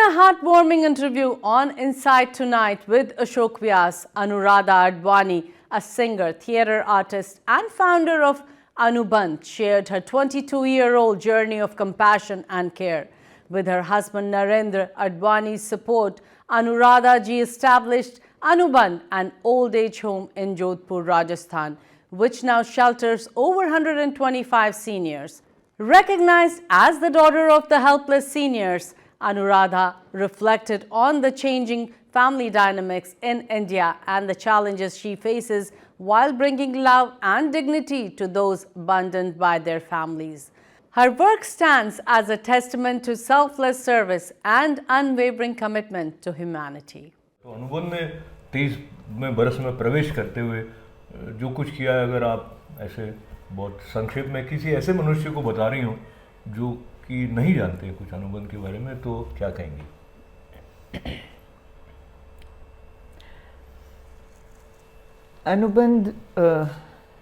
a heartwarming interview on Inside Tonight with Ashok Vyas, Anuradha Advani, a singer, theatre artist and founder of Anubandh, shared her 22-year-old journey of compassion and care. With her husband Narendra Advani's support, Anuradha ji established Anubandh, an old age home in Jodhpur, Rajasthan, which now shelters over 125 seniors. Recognized as the daughter of the Helpless Seniors, Anuradha reflected on the changing family dynamics in India and the challenges she faces while bringing love and dignity to those abandoned by their families. Her work stands as a testament to selfless service and unwavering commitment to humanity. तो अनुबंध ने 23 बरस में प्रवेश करते हुए जो कुछ किया है, अगर आप ऐसे बहुत संक्षेप में किसी ऐसे मनुष्य को बता रही हो जो कि नहीं जानते कुछ अनुबंध के बारे में, तो क्या कहेंगी? अनुबंध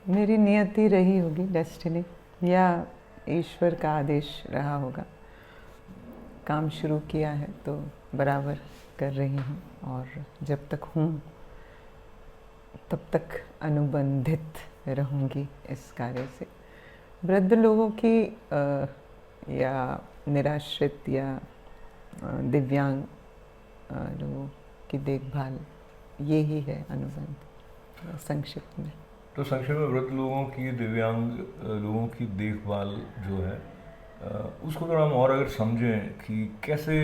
मेरी नियति रही होगी, डेस्टिनी, या ईश्वर का आदेश रहा होगा। काम शुरू किया है तो बराबर कर रही हूँ और जब तक हूँ तब तक अनुबंधित रहूँगी इस कार्य से। वृद्ध लोगों की या निराश्रित या दिव्यांग लोगों की देखभाल, ये ही है अनुबंध संक्षिप्त में। तो संक्षेप में वृद्ध लोगों की, दिव्यांग लोगों की देखभाल जो है उसको थोड़ा हम और अगर समझें कि कैसे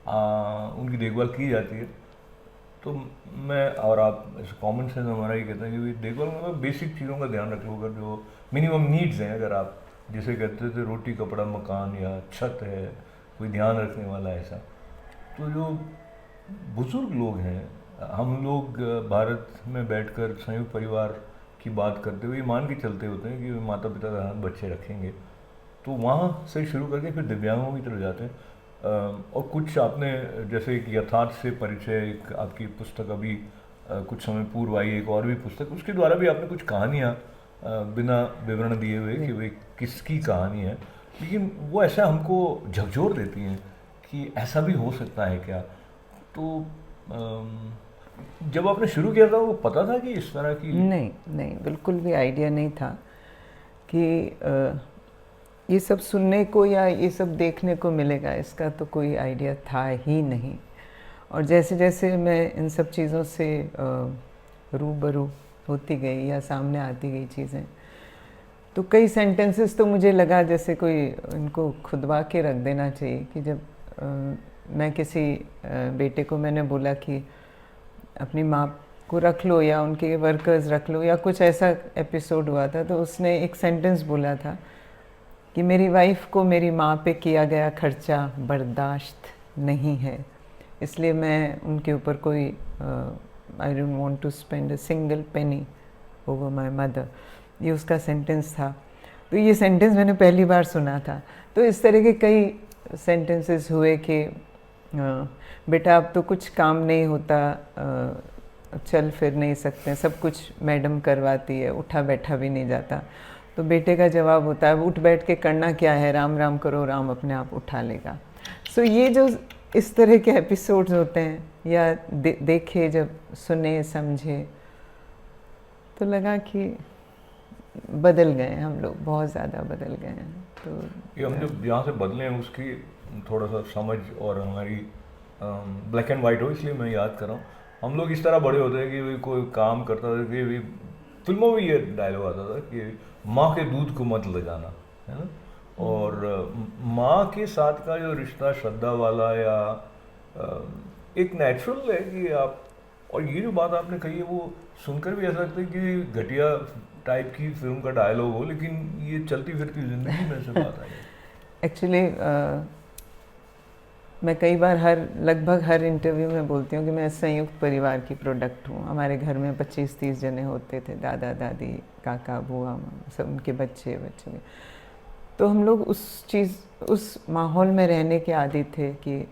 उनकी देखभाल की जाती है, तो मैं और आप ऐसे कॉमन सेंस हमारा ही कहते हैं कि देखभाल में बेसिक चीज़ों का ध्यान रखें, अगर जो मिनिमम नीड्स हैं, अगर आप जैसे कहते थे रोटी कपड़ा मकान या छत है, कोई ध्यान रखने वाला ऐसा, तो जो बुज़ुर्ग लोग हैं, हम लोग भारत में बैठकर संयुक्त परिवार की बात करते हुए मान के चलते होते हैं कि माता पिता का हाथ बच्चे रखेंगे, तो वहाँ से शुरू करके फिर दिव्यांगों की तरफ जाते हैं। और कुछ आपने जैसे एक यथार्थ से परिचय, एक आपकी पुस्तक अभी कुछ समय पूर्व आई, एक और भी पुस्तक, उसके द्वारा भी आपने कुछ कहानियाँ बिना विवरण दिए हुए कि वे किसकी कहानी है, लेकिन वो ऐसा हमको झकझोर देती हैं कि ऐसा भी हो सकता है क्या। तो जब आपने शुरू किया था वो पता था कि इस तरह की? नहीं, बिल्कुल भी आइडिया नहीं था कि ये सब सुनने को या ये सब देखने को मिलेगा, इसका तो कोई आइडिया था ही नहीं। और जैसे जैसे मैं इन सब चीज़ों से रूबरू होती गई या सामने आती गई चीज़ें, तो कई सेंटेंसेस तो मुझे लगा जैसे कोई इनको खुदवा के रख देना चाहिए। कि जब मैं किसी बेटे को मैंने बोला कि अपनी माँ को रख लो या उनके वर्कर्स रख लो या कुछ ऐसा एपिसोड हुआ था, तो उसने एक सेंटेंस बोला था कि मेरी वाइफ को मेरी माँ पे किया गया खर्चा बर्दाश्त नहीं है, इसलिए मैं उनके ऊपर कोई I don't want to spend a single penny over my mother, ये उसका सेंटेंस था। तो ये सेंटेंस मैंने पहली बार सुना था। तो इस तरह के कई सेंटेंसेस हुए कि बेटा अब तो कुछ काम नहीं होता, चल फिर नहीं सकते, सब कुछ मैडम करवाती है, उठा बैठा भी नहीं जाता। तो बेटे का जवाब होता है उठ बैठ के करना क्या है, राम राम करो, राम अपने आप उठा लेगा। सो ये जो इस तरह के एपिसोड्स होते हैं या देखे, जब सुने समझे, तो लगा कि बदल गए हम लोग, बहुत ज़्यादा बदल गए हैं। तो ये हम जो यहाँ से बदले हैं उसकी थोड़ा सा समझ और हमारी ब्लैक एंड वाइट हो, इसलिए मैं याद कर रहा हूँ। हम लोग इस तरह बड़े होते हैं कि कोई काम करता था कि फिल्मों में ये डायलॉग आता था कि माँ के दूध को मत ले जाना, है ना। और माँ के साथ का जो रिश्ता श्रद्धा वाला या एक नेचुरल है कि आप, और ये जो बात आपने कही है वो सुनकर भी ऐसा लगता है कि घटिया टाइप की फिल्म का डायलॉग हो, लेकिन ये चलती फिरती जिंदगी में से बात आई। एक्चुअली मैं कई बार लगभग हर इंटरव्यू में बोलती हूँ कि मैं संयुक्त परिवार की प्रोडक्ट हूँ। हमारे घर में 25-30 जने होते थे, दादा दादी काका बुआ सब, उनके बच्चे भी। तो हम लोग उस माहौल में रहने के आदी थे कि,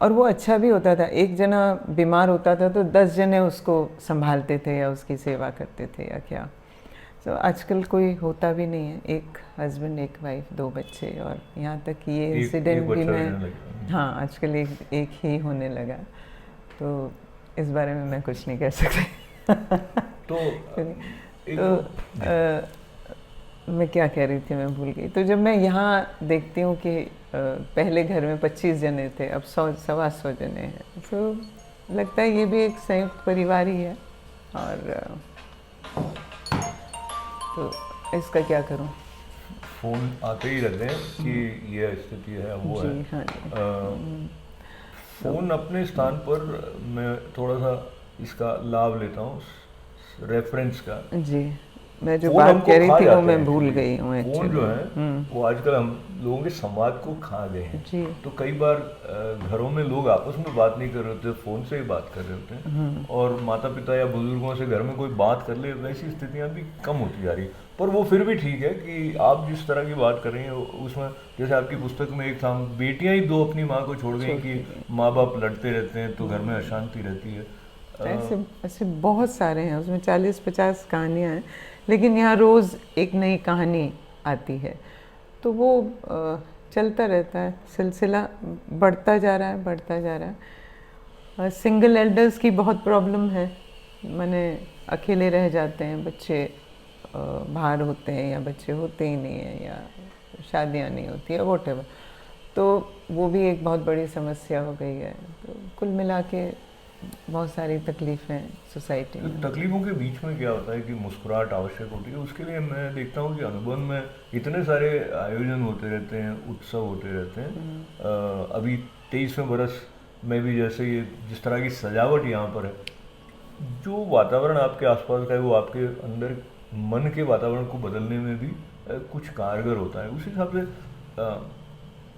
और वो अच्छा भी होता था। एक जना बीमार होता था तो 10 जने उसको संभालते थे या उसकी सेवा करते थे या क्या। तो आजकल कोई होता भी नहीं है, एक हस्बैंड एक वाइफ 2 बच्चे, और यहाँ तक कि ये इंसिडेंट भी मैं हाँ, आजकल एक ही होने लगा, तो इस बारे में मैं कुछ नहीं कह सकती। तो मैं क्या कह रही थी, मैं भूल गई। तो जब मैं यहाँ देखती हूँ कि पहले घर में 25 जने थे, अब 100-125 जने हैं, तो लगता है ये भी एक संयुक्त परिवार ही है। और तो इसका क्या करूँ? फ़ोन आते ही रहते हैं कि ये स्थिति है, वो है। जी हाँ जी। फ़ोन अपने स्थान पर मैं थोड़ा सा इसका लाभ लेता हूँ रेफरेंस का। जी, मैं जो फ़ोन बात हमको कह रही खा थी वो जाते मैं हैं भूल एक्चुअली। गई हूँ फ़ोन एक्चुअली। जो है वो आजकल हम लोगों के संवाद को खा गए हैं। जी। तो कई बार घरों में लोग आपस में बात नहीं कर रहे होते, फ़ोन से ही बात कर रहे होते हैं, और माता पिता या बुजुर्गों से घर में कोई बात कर ले, वैसी स्थितियाँ भी कम होती जा रही है। पर वो फिर भी ठीक है कि आप जिस तरह की बात कर रही हैं उसमें, जैसे आपकी पुस्तक में एक था, बेटियां ही दो अपनी माँ को छोड़ गई कि माँ बाप लड़ते रहते हैं तो घर में अशांति रहती है। ऐसे ऐसे बहुत सारे हैं, उसमें 40-50 कहानियाँ हैं, लेकिन यहाँ रोज़ एक नई कहानी आती है, तो वो चलता रहता है, सिलसिला बढ़ता जा रहा है, बढ़ता जा रहा है। सिंगल एल्डर्स की बहुत प्रॉब्लम है, माने अकेले रह जाते हैं बच्चे, बाहर होते हैं या बच्चे होते ही नहीं हैं, या शादियाँ नहीं होती है, वॉटेवर, तो वो भी एक बहुत बड़ी समस्या हो गई है। तो कुल मिला के बहुत सारी तकलीफ़ें सोसाइटी में। तकलीफों के बीच में क्या होता है कि मुस्कुराहट आवश्यक होती है। उसके लिए मैं देखता हूँ कि अनुबंध में इतने सारे आयोजन होते रहते हैं, उत्सव होते रहते हैं। अभी 23वें बरस में भी जैसे ये जिस तरह की सजावट यहाँ पर है, जो वातावरण आपके आसपास का है वो आपके अंदर मन के वातावरण को बदलने में भी कुछ कारगर होता है। उस हिसाब से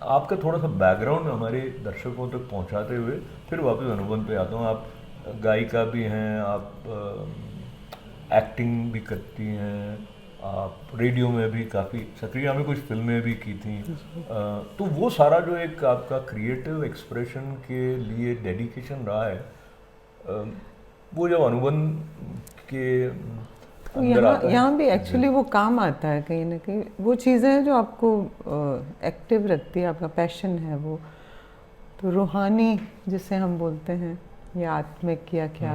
आपका थोड़ा सा बैकग्राउंड हमारे दर्शकों तक पहुंचाते हुए फिर वापस अनुबंध पे आता हूँ। आप गायिका भी हैं, आप एक्टिंग भी करती हैं, आप रेडियो में भी काफ़ी सक्रिय, हमें कुछ फिल्में भी की थी। तो वो सारा जो एक आपका क्रिएटिव एक्सप्रेशन के लिए डेडिकेशन रहा है, वो जब अनुबंध के अंदर आता है, यहाँ भी एक्चुअली वो काम आता है कहीं ना कहीं। वो चीज़ें हैं जो आपको एक्टिव रखती है, आपका पैशन है वो। तो रूहानी जिसे हम बोलते हैं, या आत्मिक या क्या,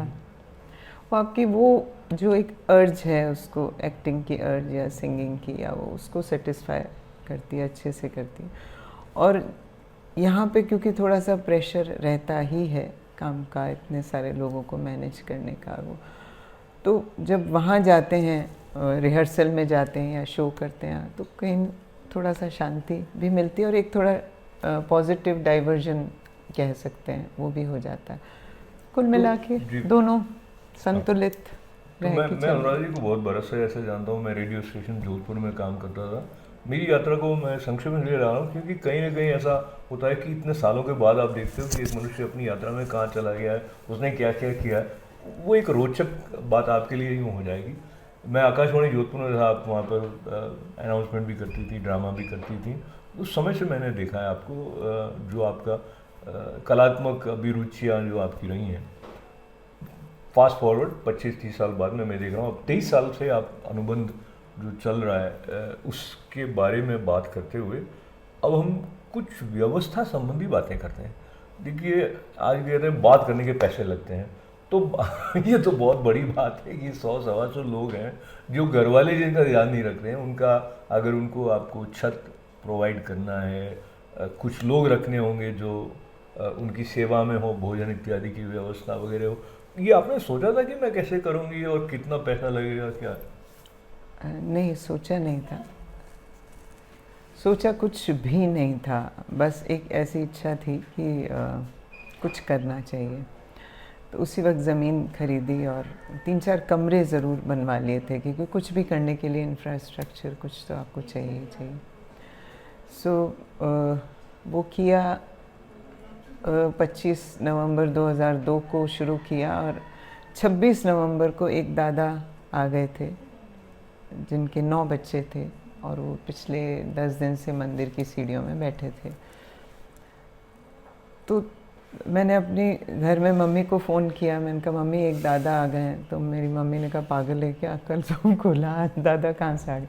वो आपकी वो जो एक अर्ज है, उसको एक्टिंग की अर्ज या सिंगिंग की, या वो उसको सेटिस्फाई करती है, अच्छे से करती है। और यहाँ पे क्योंकि थोड़ा सा प्रेशर रहता ही है काम का, इतने सारे लोगों को मैनेज करने का, वो तो जब वहाँ जाते हैं, रिहर्सल में जाते हैं या शो करते हैं, तो कहीं थोड़ा सा शांति भी मिलती है, और एक थोड़ा पॉजिटिव डाइवर्जन कह सकते हैं, वो भी हो जाता है। कुल मिला के दोनों संतुलित तो मैं अनुराधा जी को बहुत बरस से ऐसे जानता हूँ। मैं रेडियो स्टेशन जोधपुर में काम करता था। मेरी यात्रा को मैं संक्षेप में ले रहा हूँ क्योंकि कहीं ना कहीं ऐसा होता है कि इतने सालों के बाद आप देखते हो कि एक मनुष्य अपनी यात्रा में कहाँ चला गया है, उसने क्या क्या किया है। वो एक रोचक बात आपके लिए यूँ हो जाएगी। मैं आकाशवाणी जोधपुर में था, आप वहाँ पर अनाउंसमेंट भी करती थी, ड्रामा भी करती थी। उस समय से मैंने देखा है आपको, जो आपका कलात्मक अभिरुचियाँ जो आपकी रही हैं। फास्ट फॉरवर्ड 25-30 साल बाद में मैं देख रहा हूँ, अब 23 साल से आप अनुबंध जो चल रहा है उसके बारे में बात करते हुए अब हम कुछ व्यवस्था संबंधी बातें करते हैं। देखिए, आज कहते हैं बात करने के पैसे लगते हैं, तो ये तो बहुत बड़ी बात है कि 100-125 लोग हैं जो घर वाले जिनका ध्यान नहीं रख रहे हैं, उनका अगर उनको आपको छत प्रोवाइड करना है, कुछ लोग रखने होंगे जो उनकी सेवा में हो, भोजन इत्यादि की व्यवस्था वगैरह हो। ये आपने सोचा था कि मैं कैसे करूँगी और कितना पैसा लगेगा क्या? नहीं, सोचा नहीं था, सोचा कुछ भी नहीं था। बस एक ऐसी इच्छा थी कि कुछ करना चाहिए। तो उसी वक्त ज़मीन खरीदी और 3-4 कमरे ज़रूर बनवा लिए थे, क्योंकि कुछ भी करने के लिए इंफ्रास्ट्रक्चर कुछ तो आपको चाहिए ही चाहिए। सो वो किया, 25 नवंबर 2002 को शुरू किया, और 26 नवंबर को एक दादा आ गए थे जिनके 9 बच्चे थे, और वो पिछले 10 दिन से मंदिर की सीढ़ियों में बैठे थे। तो मैंने अपनी घर में मम्मी को फ़ोन किया, मैंने कहा मम्मी एक दादा आ गए हैं। तो मेरी मम्मी ने कहा पागल है क्या, कल तुम खोला, दादा कहाँ से आ गए?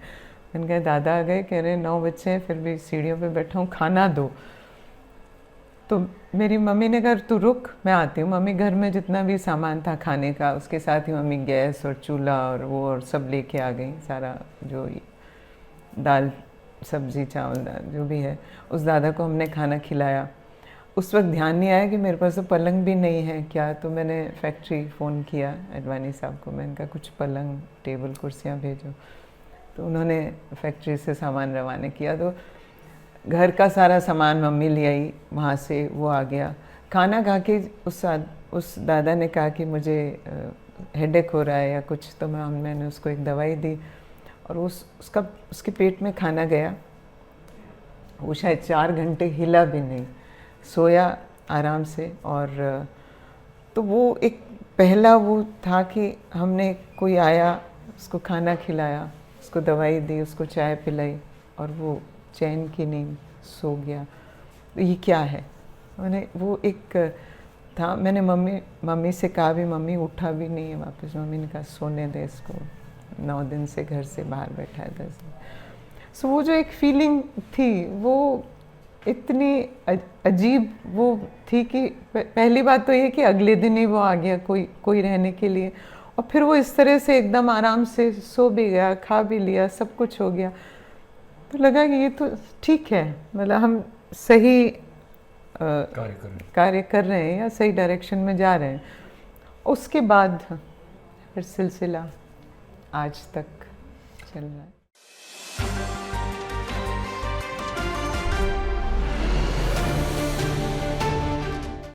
मैंने कहा दादा आ गए, कह रहे 9 बच्चे हैं, फिर भी सीढ़ियों पे बैठा हूँ, खाना दो। तो मेरी मम्मी ने कहा तू रुक, मैं आती हूँ। मम्मी घर में जितना भी सामान था खाने का, उसके साथ ही मम्मी गैस और चूल्हा और वो और सब लेके आ गई। सारा जो दाल सब्जी चावल दाल जो भी है, उस दादा को हमने खाना खिलाया। उस वक्त ध्यान नहीं आया कि मेरे पास तो पलंग भी नहीं है क्या। तो मैंने फैक्ट्री फ़ोन किया एडवानी साहब को, मैंने कहा कुछ पलंग टेबल कुर्सियाँ भेजो। तो उन्होंने फैक्ट्री से सामान रवाना किया। तो घर का सारा सामान मम्मी ले आई, वहाँ से वो आ गया। खाना खा के उस दादा ने कहा कि मुझे हेडेक हो रहा है या कुछ, तो मैंने उसको एक दवाई दी और उसके पेट में खाना गया। वो शायद 4 घंटे हिला भी नहीं, सोया आराम से। और तो वो एक पहला वो था कि हमने कोई आया, उसको खाना खिलाया, उसको दवाई दी, उसको चाय पिलाई और वो चैन की नींद सो गया। तो ये क्या है? मैंने वो एक था। मैंने मम्मी से कहा भी, मम्मी उठा भी नहीं है वापस। मम्मी ने कहा सोने दे इसको, 9 दिन से घर से बाहर बैठा है, 10 दिन। सो वो जो एक फीलिंग थी वो इतनी अजीब वो थी कि पहली बात तो ये कि अगले दिन ही वो आ गया कोई रहने के लिए। और फिर वो इस तरह से एकदम आराम से सो भी गया, खा भी लिया, सब कुछ हो गया। तो लगा कि ये तो ठीक है, मतलब हम सही कार्य कर रहे हैं या सही डायरेक्शन में जा रहे हैं। उसके बाद फिर सिलसिला आज तक चल रहा है।